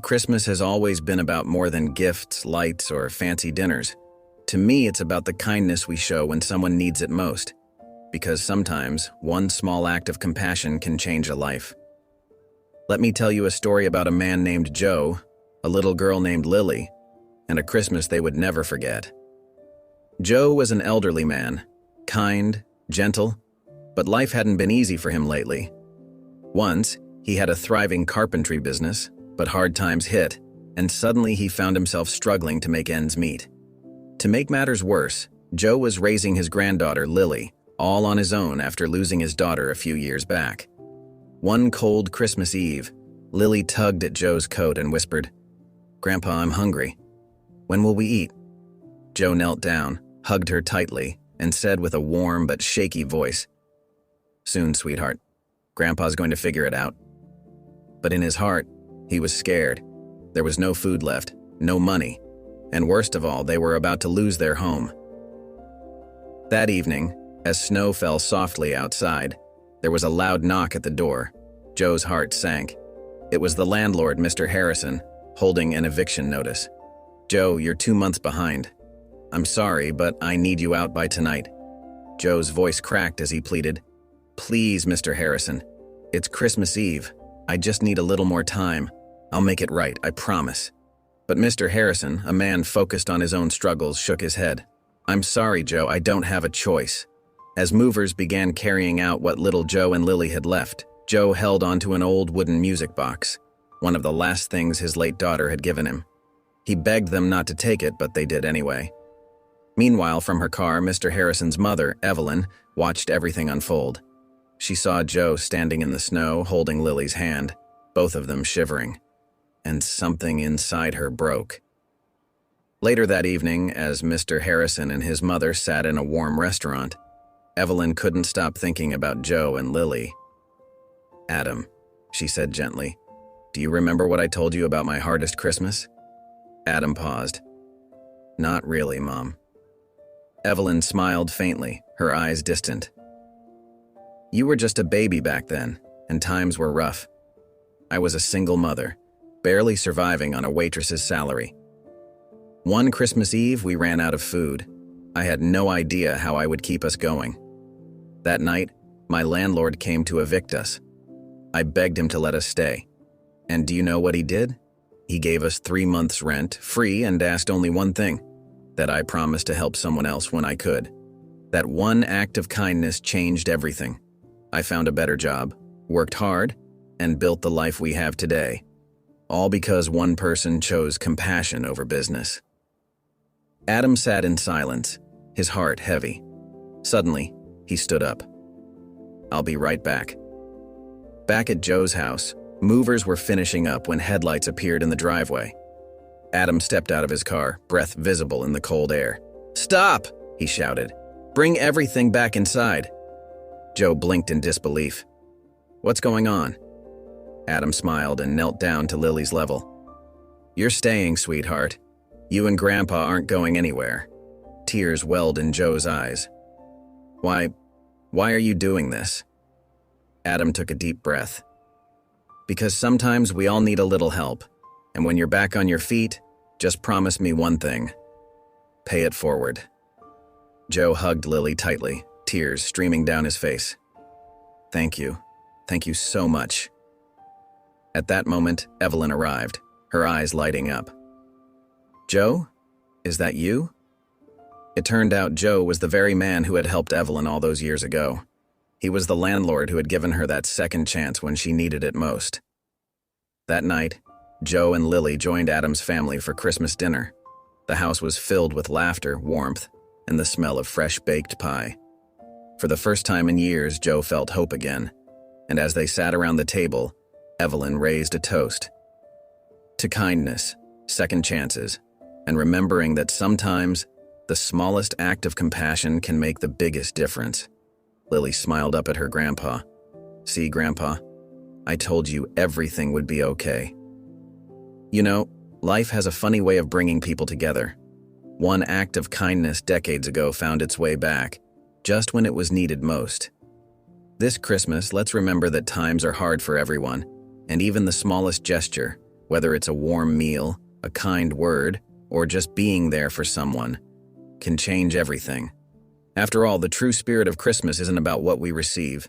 Christmas has always been about more than gifts, lights, or fancy dinners. To me, it's about the kindness we show when someone needs it most. Because sometimes, one small act of compassion can change a life. Let me tell you a story about a man named Joe, a little girl named Lily, and a Christmas they would never forget. Joe was an elderly man, kind, gentle, but life hadn't been easy for him lately. Once, he had a thriving carpentry business, but hard times hit, and suddenly he found himself struggling to make ends meet. To make matters worse, Joe was raising his granddaughter, Lily, all on his own after losing his daughter a few years back. One cold Christmas Eve, Lily tugged at Joe's coat and whispered, "Grandpa, I'm hungry. When will we eat?" Joe knelt down, hugged her tightly, and said with a warm but shaky voice, "Soon, sweetheart. Grandpa's going to figure it out." But in his heart, he was scared. There was no food left, no money, and worst of all, they were about to lose their home. That evening, as snow fell softly outside, there was a loud knock at the door. Joe's heart sank. It was the landlord, Mr. Harrison, holding an eviction notice. "Joe, you're 2 months behind. I'm sorry, but I need you out by tonight." Joe's voice cracked as he pleaded, "Please, Mr. Harrison. It's Christmas Eve. I just need a little more time. I'll make it right, I promise." But Mr. Harrison, a man focused on his own struggles, shook his head. "I'm sorry, Joe, I don't have a choice." As movers began carrying out what little Joe and Lily had left, Joe held onto an old wooden music box, one of the last things his late daughter had given him. He begged them not to take it, but they did anyway. Meanwhile, from her car, Mr. Harrison's mother, Evelyn, watched everything unfold. She saw Joe standing in the snow, holding Lily's hand, both of them shivering, and something inside her broke. Later that evening, as Mr. Harrison and his mother sat in a warm restaurant, Evelyn couldn't stop thinking about Joe and Lily. "Adam," she said gently, "do you remember what I told you about my hardest Christmas?" Adam paused. "Not really, Mom." Evelyn smiled faintly, her eyes distant. "You were just a baby back then, and times were rough. I was a single mother, barely surviving on a waitress's salary. One Christmas Eve, we ran out of food. I had no idea how I would keep us going. That night, my landlord came to evict us. I begged him to let us stay. And do you know what he did? He gave us 3 months' rent, free, and asked only one thing, that I promised to help someone else when I could. That one act of kindness changed everything. I found a better job, worked hard, and built the life we have today. All because one person chose compassion over business." Adam sat in silence, his heart heavy. Suddenly, he stood up. "I'll be right back." Back at Joe's house, movers were finishing up when headlights appeared in the driveway. Adam stepped out of his car, breath visible in the cold air. "Stop!" he shouted. "Bring everything back inside." Joe blinked in disbelief. "What's going on?" Adam smiled and knelt down to Lily's level. "You're staying, sweetheart. You and Grandpa aren't going anywhere." Tears welled in Joe's eyes. Why are you doing this?" Adam took a deep breath. "Because sometimes we all need a little help, and when you're back on your feet, just promise me one thing. Pay it forward." Joe hugged Lily tightly, tears streaming down his face. Thank you so much." At that moment, Evelyn arrived, her eyes lighting up. "Joe? Is that you?" It turned out Joe was the very man who had helped Evelyn all those years ago. He was the landlord who had given her that second chance when she needed it most. That night, Joe and Lily joined Adam's family for Christmas dinner. The house was filled with laughter, warmth, and the smell of fresh baked pie. For the first time in years, Joe felt hope again, and as they sat around the table, Evelyn raised a toast. To kindness, second chances, and remembering that sometimes the smallest act of compassion can make the biggest difference. Lily smiled up at her grandpa. "See, Grandpa, I told you everything would be okay." Life has a funny way of bringing people together. One act of kindness decades ago found its way back, just when it was needed most. This Christmas, let's remember that times are hard for everyone, and even the smallest gesture, whether it's a warm meal, a kind word, or just being there for someone, can change everything. After all, the true spirit of Christmas isn't about what we receive,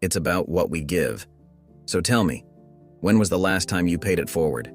it's about what we give. So tell me, when was the last time you paid it forward?